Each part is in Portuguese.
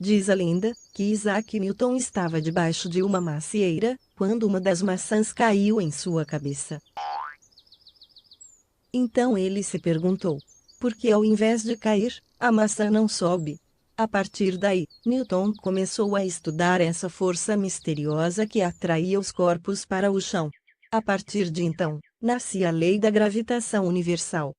Diz a lenda, que Isaac Newton estava debaixo de uma macieira, quando uma das maçãs caiu em sua cabeça. Então ele se perguntou: por que ao invés de cair, a maçã não sobe? A partir daí, Newton começou a estudar essa força misteriosa que atraía os corpos para o chão. A partir de então, nascia a lei da gravitação universal.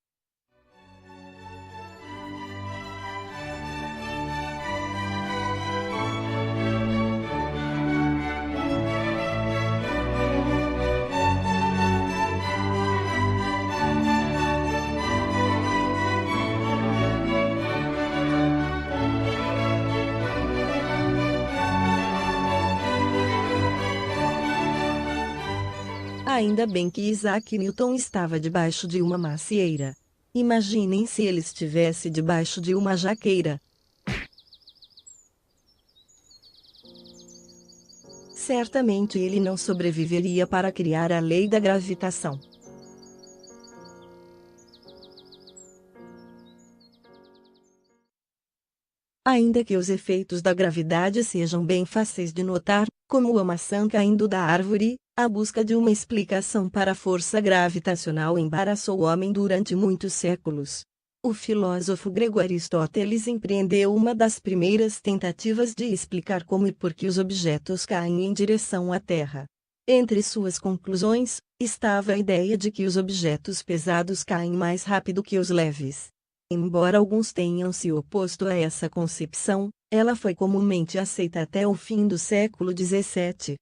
Ainda bem que Isaac Newton estava debaixo de uma macieira. Imaginem se ele estivesse debaixo de uma jaqueira. Certamente ele não sobreviveria para criar a lei da gravitação. Ainda que os efeitos da gravidade sejam bem fáceis de notar, como a maçã caindo da árvore, a busca de uma explicação para a força gravitacional embaraçou o homem durante muitos séculos. O filósofo grego Aristóteles empreendeu uma das primeiras tentativas de explicar como e por que os objetos caem em direção à Terra. Entre suas conclusões, estava a ideia de que os objetos pesados caem mais rápido que os leves. Embora alguns tenham se oposto a essa concepção, ela foi comumente aceita até o fim do século XVII.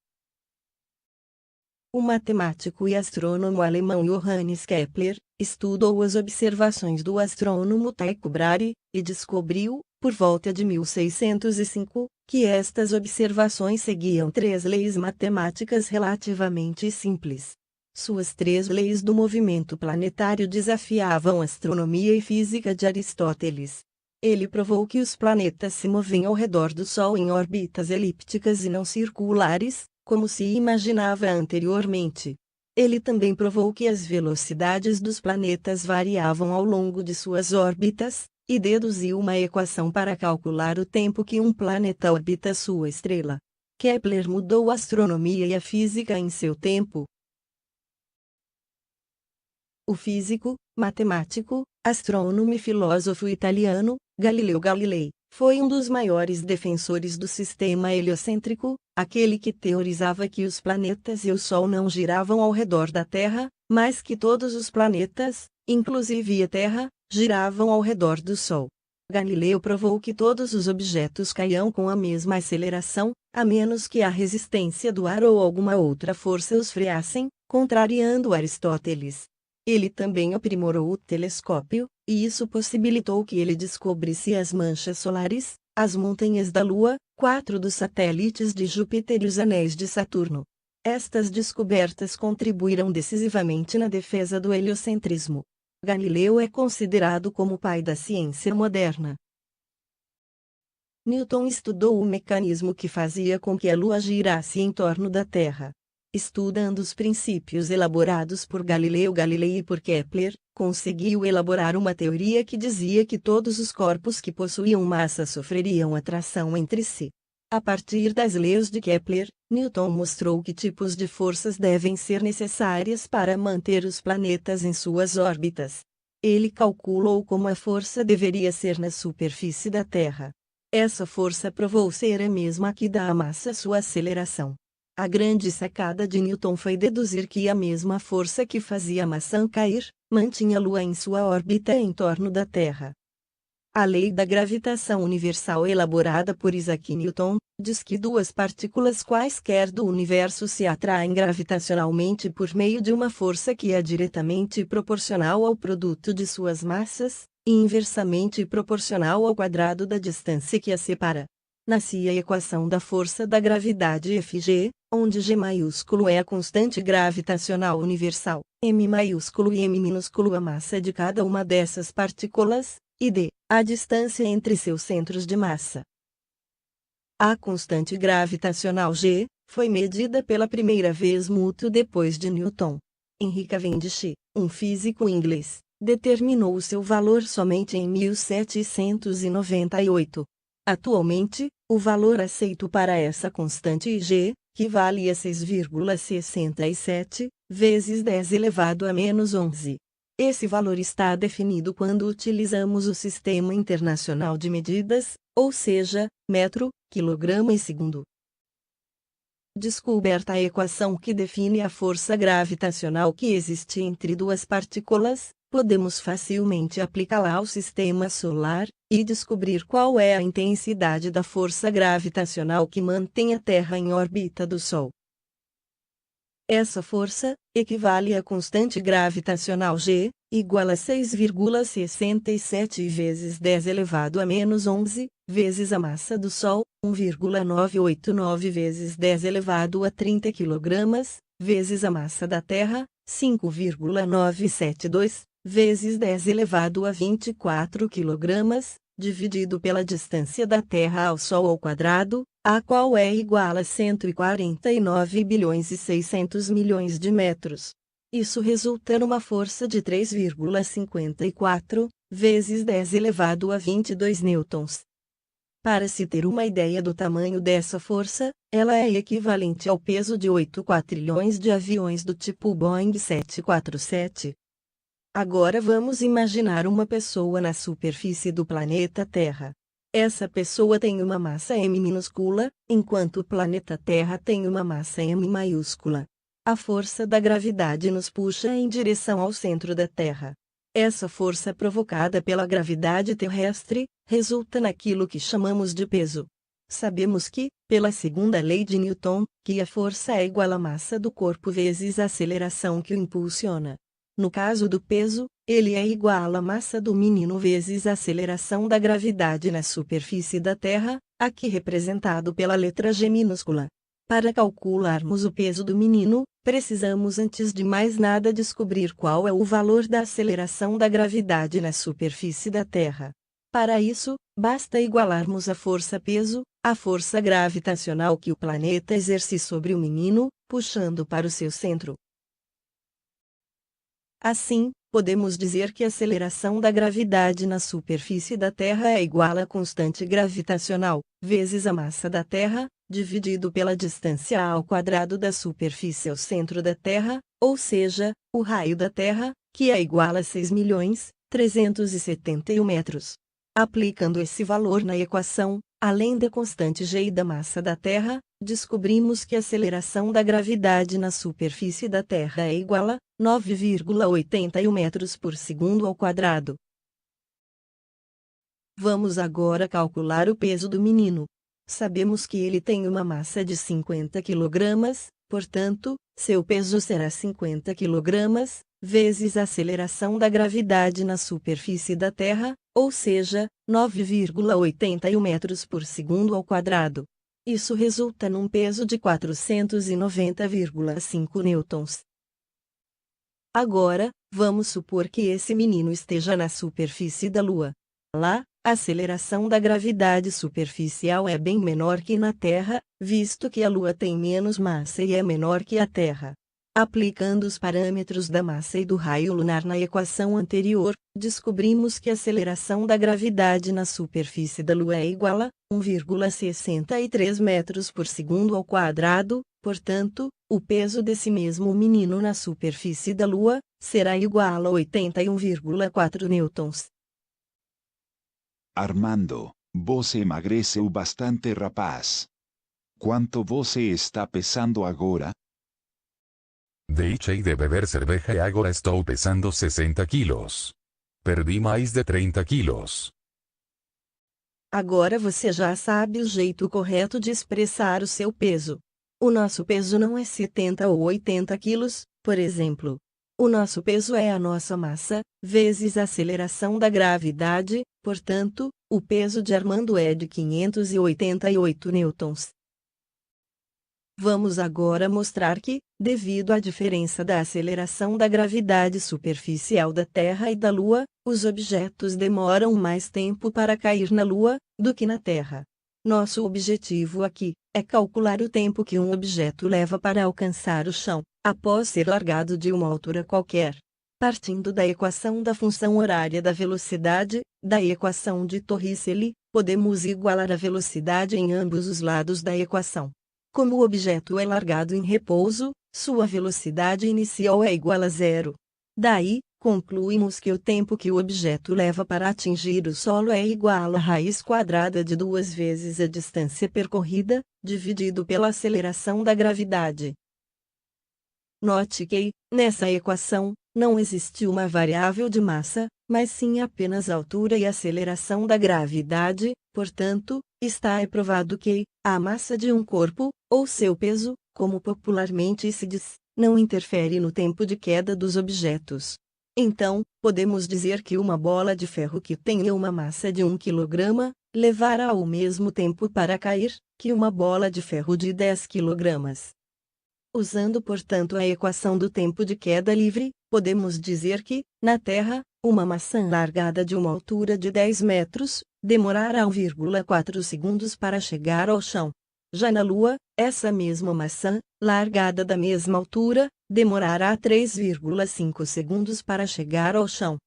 O matemático e astrônomo alemão Johannes Kepler estudou as observações do astrônomo Tycho Brahe e descobriu, por volta de 1605, que estas observações seguiam três leis matemáticas relativamente simples. Suas três leis do movimento planetário desafiavam a astronomia e física de Aristóteles. Ele provou que os planetas se movem ao redor do Sol em órbitas elípticas e não circulares, como se imaginava anteriormente. Ele também provou que as velocidades dos planetas variavam ao longo de suas órbitas, e deduziu uma equação para calcular o tempo que um planeta orbita sua estrela. Kepler mudou a astronomia e a física em seu tempo. O físico, matemático, astrônomo e filósofo italiano, Galileu Galilei, foi um dos maiores defensores do sistema heliocêntrico, aquele que teorizava que os planetas e o Sol não giravam ao redor da Terra, mas que todos os planetas, inclusive a Terra, giravam ao redor do Sol. Galileu provou que todos os objetos caíam com a mesma aceleração, a menos que a resistência do ar ou alguma outra força os freassem, contrariando Aristóteles. Ele também aprimorou o telescópio, e isso possibilitou que ele descobrisse as manchas solares, as montanhas da Lua, 4 dos satélites de Júpiter e os anéis de Saturno. Estas descobertas contribuíram decisivamente na defesa do heliocentrismo. Galileu é considerado como o pai da ciência moderna. Newton estudou o mecanismo que fazia com que a Lua girasse em torno da Terra. Estudando os princípios elaborados por Galileu Galilei e por Kepler, conseguiu elaborar uma teoria que dizia que todos os corpos que possuíam massa sofreriam atração entre si. A partir das leis de Kepler, Newton mostrou que tipos de forças devem ser necessárias para manter os planetas em suas órbitas. Ele calculou como a força deveria ser na superfície da Terra. Essa força provou ser a mesma que dá à massa sua aceleração. A grande sacada de Newton foi deduzir que a mesma força que fazia a maçã cair, mantinha a Lua em sua órbita em torno da Terra. A lei da gravitação universal elaborada por Isaac Newton, diz que duas partículas quaisquer do universo se atraem gravitacionalmente por meio de uma força que é diretamente proporcional ao produto de suas massas, e inversamente proporcional ao quadrado da distância que as separa. Nascia a equação da força da gravidade Fg, onde G maiúsculo é a constante gravitacional universal, M maiúsculo e M minúsculo a massa de cada uma dessas partículas, e D, a distância entre seus centros de massa. A constante gravitacional G foi medida pela primeira vez muito depois de Newton. Henry Cavendish, um físico inglês, determinou seu valor somente em 1798. Atualmente, o valor aceito para essa constante G, que vale a 6,67 vezes 10 elevado a menos 11. Esse valor está definido quando utilizamos o Sistema Internacional de Medidas, ou seja, metro, quilograma e segundo. Descoberta a equação que define a força gravitacional que existe entre duas partículas, podemos facilmente aplicá-la ao sistema solar, e descobrir qual é a intensidade da força gravitacional que mantém a Terra em órbita do Sol. Essa força equivale à constante gravitacional G, igual a 6,67 vezes 10 elevado a menos 11, vezes a massa do Sol, 1,989 vezes 10 elevado a 30 kg, vezes a massa da Terra, 5,972, vezes 10 elevado a 24 kg, dividido pela distância da Terra ao Sol ao quadrado, a qual é igual a 149 bilhões e 600 milhões de metros. Isso resulta numa força de 3,54 vezes 10 elevado a 22 newtons. Para se ter uma ideia do tamanho dessa força, ela é equivalente ao peso de 8 quatrilhões de aviões do tipo Boeing 747. Agora vamos imaginar uma pessoa na superfície do planeta Terra. Essa pessoa tem uma massa m minúscula, enquanto o planeta Terra tem uma massa m maiúscula. A força da gravidade nos puxa em direção ao centro da Terra. Essa força provocada pela gravidade terrestre resulta naquilo que chamamos de peso. Sabemos que, pela segunda lei de Newton, que a força é igual à massa do corpo vezes a aceleração que o impulsiona. No caso do peso, ele é igual à massa do menino vezes a aceleração da gravidade na superfície da Terra, aqui representado pela letra G minúscula. Para calcularmos o peso do menino, precisamos antes de mais nada descobrir qual é o valor da aceleração da gravidade na superfície da Terra. Para isso, basta igualarmos a força-peso, a força gravitacional que o planeta exerce sobre o menino, puxando para o seu centro. Assim, podemos dizer que a aceleração da gravidade na superfície da Terra é igual à constante gravitacional, vezes a massa da Terra, dividido pela distância ao quadrado da superfície ao centro da Terra, ou seja, o raio da Terra, que é igual a 6.371 metros. Aplicando esse valor na equação, além da constante G e da massa da Terra, descobrimos que a aceleração da gravidade na superfície da Terra é igual a 9,81 metros por segundo ao quadrado. Vamos agora calcular o peso do menino. Sabemos que ele tem uma massa de 50 kg, portanto, seu peso será 50 kg, vezes a aceleração da gravidade na superfície da Terra, ou seja, 9,81 metros por segundo ao quadrado. Isso resulta num peso de 490,5 newtons. Agora, vamos supor que esse menino esteja na superfície da Lua. Lá, a aceleração da gravidade superficial é bem menor que na Terra, visto que a Lua tem menos massa e é menor que a Terra. Aplicando os parâmetros da massa e do raio lunar na equação anterior, descobrimos que a aceleração da gravidade na superfície da Lua é igual a 1,63 metros por segundo ao quadrado, portanto, o peso desse mesmo menino na superfície da Lua será igual a 81,4 newtons. Armando, você emagreceu bastante, rapaz. Quanto você está pesando agora? Deixei de beber cerveja e agora estou pesando 60 quilos. Perdi mais de 30 quilos. Agora você já sabe o jeito correto de expressar o seu peso. O nosso peso não é 70 ou 80 quilos, por exemplo. O nosso peso é a nossa massa, vezes a aceleração da gravidade, portanto, o peso de Armando é de 588 newtons. Vamos agora mostrar que, devido à diferença da aceleração da gravidade superficial da Terra e da Lua, os objetos demoram mais tempo para cair na Lua do que na Terra. Nosso objetivo aqui é calcular o tempo que um objeto leva para alcançar o chão, após ser largado de uma altura qualquer. Partindo da equação da função horária da velocidade, da equação de Torricelli, podemos igualar a velocidade em ambos os lados da equação. Como o objeto é largado em repouso, sua velocidade inicial é igual a zero. Daí, concluímos que o tempo que o objeto leva para atingir o solo é igual à raiz quadrada de 2 vezes a distância percorrida, dividido pela aceleração da gravidade. Note que, nessa equação, não existe uma variável de massa, mas sim apenas a altura e aceleração da gravidade, portanto, está provado que a massa de um corpo, ou seu peso, como popularmente se diz, não interfere no tempo de queda dos objetos. Então, podemos dizer que uma bola de ferro que tenha uma massa de 1 kg, levará o mesmo tempo para cair que uma bola de ferro de 10 kg. Usando, portanto, a equação do tempo de queda livre, podemos dizer que, na Terra, uma maçã largada de uma altura de 10 metros, demorará 1,4 segundos para chegar ao chão. Já na Lua, essa mesma maçã, largada da mesma altura, demorará 3,5 segundos para chegar ao chão.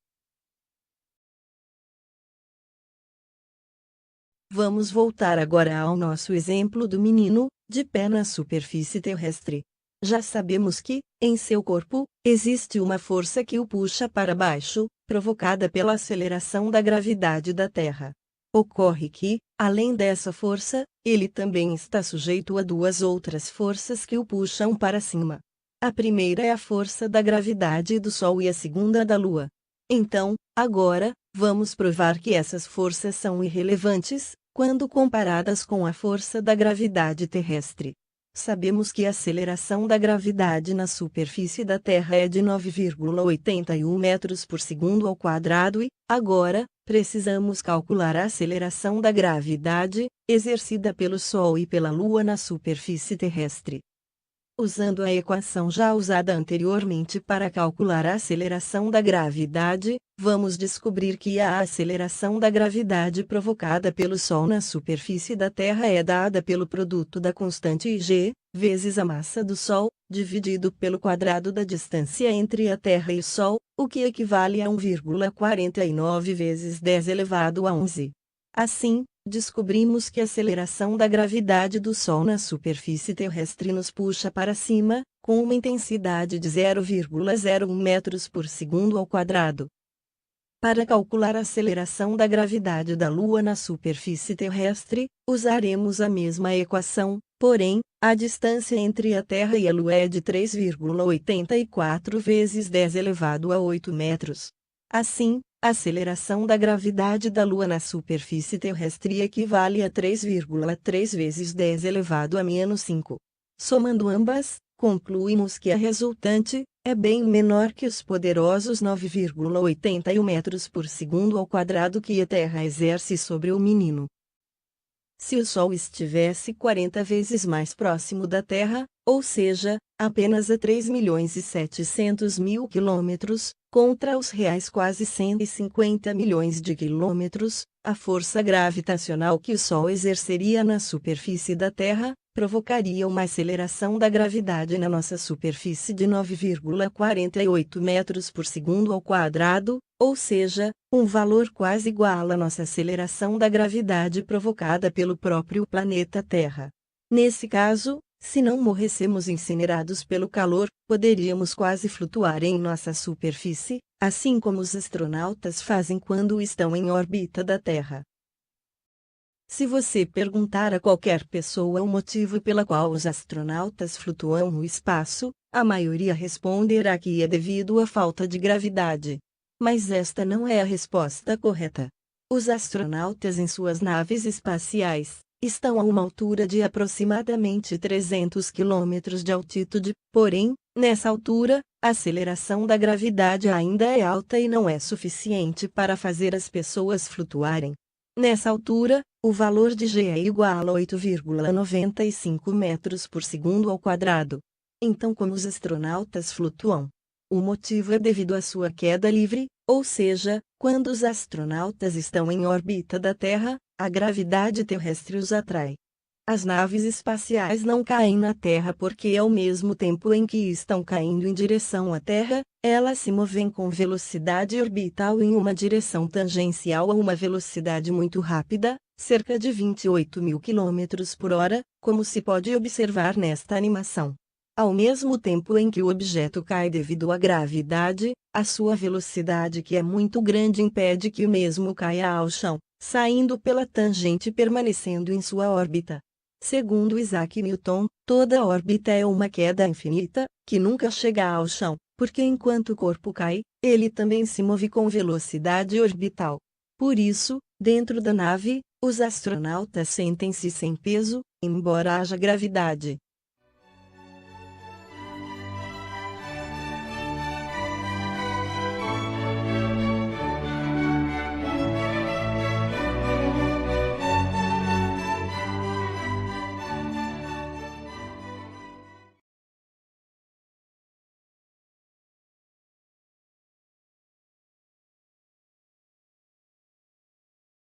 Vamos voltar agora ao nosso exemplo do menino, de pé na superfície terrestre. Já sabemos que, em seu corpo, existe uma força que o puxa para baixo, provocada pela aceleração da gravidade da Terra. Ocorre que, além dessa força, ele também está sujeito a duas outras forças que o puxam para cima. A primeira é a força da gravidade do Sol e a segunda da Lua. Então, agora, vamos provar que essas forças são irrelevantes, quando comparadas com a força da gravidade terrestre. Sabemos que a aceleração da gravidade na superfície da Terra é de 9,81 metros por segundo ao quadrado e, agora, precisamos calcular a aceleração da gravidade, exercida pelo Sol e pela Lua na superfície terrestre. Usando a equação já usada anteriormente para calcular a aceleração da gravidade, vamos descobrir que a aceleração da gravidade provocada pelo Sol na superfície da Terra é dada pelo produto da constante g, vezes a massa do Sol, dividido pelo quadrado da distância entre a Terra e o Sol, o que equivale a 1,49 vezes 10 elevado a 11. Assim, descobrimos que a aceleração da gravidade do Sol na superfície terrestre nos puxa para cima, com uma intensidade de 0,01 metros por segundo ao quadrado. Para calcular a aceleração da gravidade da Lua na superfície terrestre, usaremos a mesma equação, porém, a distância entre a Terra e a Lua é de 3,84 vezes 10 elevado a 8 metros. Assim, a aceleração da gravidade da Lua na superfície terrestre equivale a 3,3 vezes 10 elevado a menos 5. Somando ambas, concluímos que a resultante é bem menor que os poderosos 9,81 metros por segundo ao quadrado que a Terra exerce sobre o menino. Se o Sol estivesse 40 vezes mais próximo da Terra, ou seja, apenas a 3.700.000 quilômetros, contra os reais quase 150 milhões de quilômetros, a força gravitacional que o Sol exerceria na superfície da Terra, provocaria uma aceleração da gravidade na nossa superfície de 9,48 metros por segundo ao quadrado, ou seja, um valor quase igual à nossa aceleração da gravidade provocada pelo próprio planeta Terra. Nesse caso, se não morrêssemos incinerados pelo calor, poderíamos quase flutuar em nossa superfície, assim como os astronautas fazem quando estão em órbita da Terra. Se você perguntar a qualquer pessoa o motivo pela qual os astronautas flutuam no espaço, a maioria responderá que é devido à falta de gravidade. Mas esta não é a resposta correta. Os astronautas em suas naves espaciais estão a uma altura de aproximadamente 300 km de altitude, porém, nessa altura, a aceleração da gravidade ainda é alta e não é suficiente para fazer as pessoas flutuarem. Nessa altura, o valor de g é igual a 8,95 metros por segundo ao quadrado. Então, como os astronautas flutuam? O motivo é devido à sua queda livre, ou seja, quando os astronautas estão em órbita da Terra, a gravidade terrestre os atrai. As naves espaciais não caem na Terra porque, ao mesmo tempo em que estão caindo em direção à Terra, elas se movem com velocidade orbital em uma direção tangencial a uma velocidade muito rápida, cerca de 28.000 km por hora, como se pode observar nesta animação. Ao mesmo tempo em que o objeto cai devido à gravidade, a sua velocidade, que é muito grande, impede que o mesmo caia ao chão, saindo pela tangente e permanecendo em sua órbita. Segundo Isaac Newton, toda órbita é uma queda infinita, que nunca chega ao chão, porque enquanto o corpo cai, ele também se move com velocidade orbital. Por isso, dentro da nave, os astronautas sentem-se sem peso, embora haja gravidade.